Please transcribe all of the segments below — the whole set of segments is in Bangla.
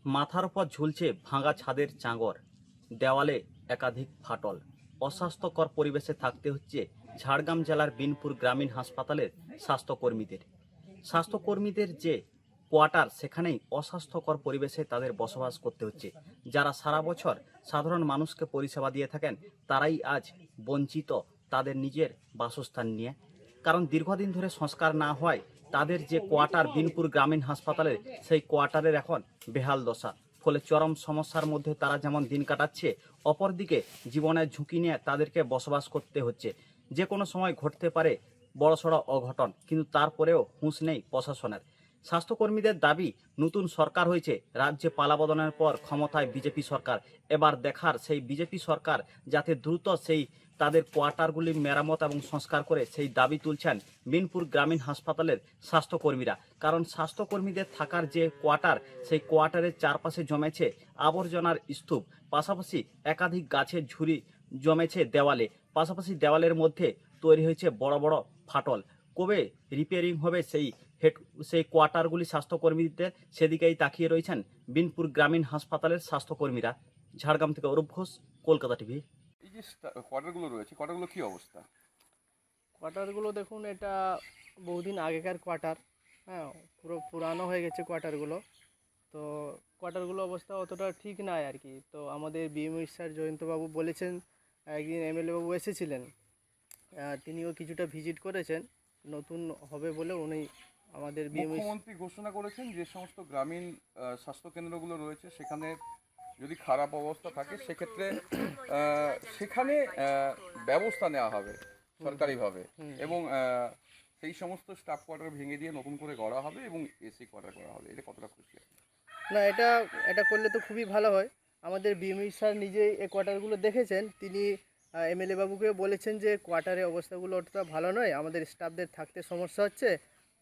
মাথার উপর ঝুলছে ভাঙা ছাদের চাঙর, দেওয়ালে একাধিক ফাটল। অস্বাস্থ্যকর পরিবেশে থাকতে হচ্ছে ঝাড়গ্রাম জেলার বিনপুর গ্রামীণ হাসপাতালের স্বাস্থ্যকর্মীদের যে কোয়ার্টার, সেখানেই অস্বাস্থ্যকর পরিবেশে তাদের বসবাস করতে হচ্ছে। যারা সারা বছর সাধারণ মানুষকে পরিষেবা দিয়ে থাকেন, তারাই আজ বঞ্চিত তাদের নিজের বাসস্থান নিয়ে। কারণ দীর্ঘদিন ধরে সংস্কার না হওয়ায় তাদের যে কোয়ার্টার বিনপুর গ্রামীণ হাসপাতালের, সেই কোয়ার্টারের এখন বেহাল দশা। ফলে চরম সমস্যার মধ্যে তারা যেমন দিন কাটাচ্ছে, অপরদিকে জীবনের ঝুঁকি নিয়ে তাদেরকে বসবাস করতে হচ্ছে। যে কোনো সময় ঘটতে পারে বড়সড় অঘটন, কিন্তু তারপরেও হুঁশ নেই প্রশাসনের। স্বাস্থ্যকর্মীদের দাবি, নতুন সরকার হয়েছে, রাজ্যে পালাবদলের পর ক্ষমতায় বিজেপি সরকার। এবার দেখার সেই বিজেপি সরকার যাতে দ্রুত সেই তাদের কোয়ার্টারগুলি মেরামত এবং সংস্কার করে, সেই দাবি তুলছেন বিনপুর গ্রামীণ হাসপাতালের স্বাস্থ্যকর্মীরা। কারণ স্বাস্থ্যকর্মীদের থাকার যে কোয়ার্টার, সেই কোয়ার্টারের চারপাশে জমেছে আবর্জনার স্তূপ, পাশাপাশি একাধিক গাছের ঝুড়ি জমেছে দেওয়ালে, পাশাপাশি দেওয়ালের মধ্যে তৈরি হয়েছে বড় বড় ফাটল। কবে রিপেয়ারিং হবে সেই কোয়ার্টারগুলি স্বাস্থ্যকর্মীদের, সেদিকেই তাকিয়ে রয়েছেন বিনপুর গ্রামীণ হাসপাতালের স্বাস্থ্যকর্মীরা। ঝাড়গ্রাম থেকে অরূপ ঘোষ, কলকাতা টিভি। এই যে কোয়ার্টারগুলো রয়েছে, কোয়ার্টারগুলো কি অবস্থা? কোয়ার্টারগুলো দেখুন, এটা বহুদিন আগেকার কোয়ার্টার। হ্যাঁ, পুরো পুরানো হয়ে গেছে কোয়ার্টারগুলো। তো কোয়ার্টারগুলো অবস্থা অতটা ঠিক নাই আর কি। তো আমাদের বিএমই স্যার জয়ন্তবাবু বলেছেন, একদিন এমএলএ বাবু এসেছিলেন, তিনিও কিছুটা ভিজিট করেছেন, নতুন হবে বলে উনি আমাদের বিএমই। মুখ্যমন্ত্রী ঘোষণা করেছেন যে সমস্ত গ্রামীণ স্বাস্থ্যকেন্দ্রগুলো রয়েছে, সেখানে যদি খারাপ অবস্থা থাকে সেক্ষেত্রে সেখানে ব্যবস্থা নেওয়া হবে সরকারিভাবে, এবং সেই সমস্ত স্টাফ কোয়ার্টার ভেঙে দিয়ে নতুন করে গড়া হবে এবং এসি কোয়ার্টার করা হবে। এটা কতটা খুশি? না, এটা এটা করলে তো খুবই ভালো হয়। আমাদের বিএমই স্যার নিজেই এই কোয়ার্টারগুলো দেখেছেন। তিনি এমএলএ বাবুকে বলেছেন যে কোয়ার্টারের অবস্থাগুলো অতটা ভালো নয়, আমাদের স্টাফদের থাকতে সমস্যা হচ্ছে।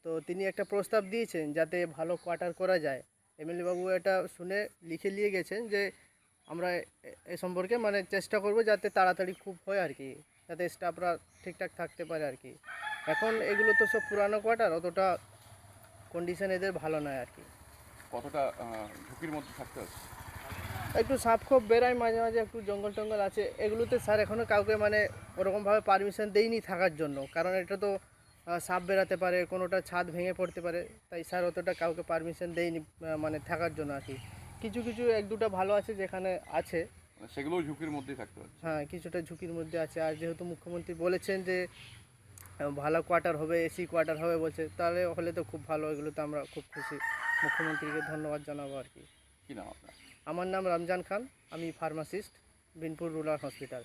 তো তিনি একটা প্রস্তাব দিয়েছেন যাতে ভালো কোয়ার্টার করা যায়। এমএলএ বাবু এটা শুনে লিখে নিয়ে গেছেন যে আমরা এ সম্পর্কে মানে চেষ্টা করব যাতে তাড়াতাড়ি খুব হয় আর কি, যাতে স্টাফরা ঠিকঠাক থাকতে পারে আর কি। এখন এগুলো তো সব পুরানো কোয়ার্টার, অতটা কন্ডিশন এদের ভালো নয় আর কি। কতটা ঝুঁকির মধ্যে থাকতে হচ্ছে? একটু সাপ খোপ বেড়ায় মাঝে মাঝে, একটু জঙ্গল টঙ্গল আছে। এগুলোতে স্যার এখনও কাউকে মানে ওরকমভাবে পারমিশন দেয়নি থাকার জন্য, কারণ এটা তো সাপ বেড়াতে পারে, কোনোটা ছাদ ভেঙে পড়তে পারে। তাই স্যার অতটা কাউকে পারমিশন দেয়নি মানে থাকার জন্য আর কি। কিছু কিছু এক দুটো ভালো আছে যেখানে আছে। মানে সেগুলোও ঝুঁকির মধ্যেই থাকতে হচ্ছে। হ্যাঁ, কিছুটা ঝুঁকির মধ্যে আছে। আর যেহেতু মুখ্যমন্ত্রী বলেছেন যে ভালো কোয়ার্টার হবে, এসি কোয়ার্টার হবে বলছে, তাহলে হলে তো খুব ভালো। এগুলোতে আমরা খুব খুশি, মুখ্যমন্ত্রীকে ধন্যবাদ জানাবো আর কি। কি নাম আপনার? আমার নাম রমজান খান, আমি ফার্মাসিস্ট, বিনপুর রুরাল হসপিটাল।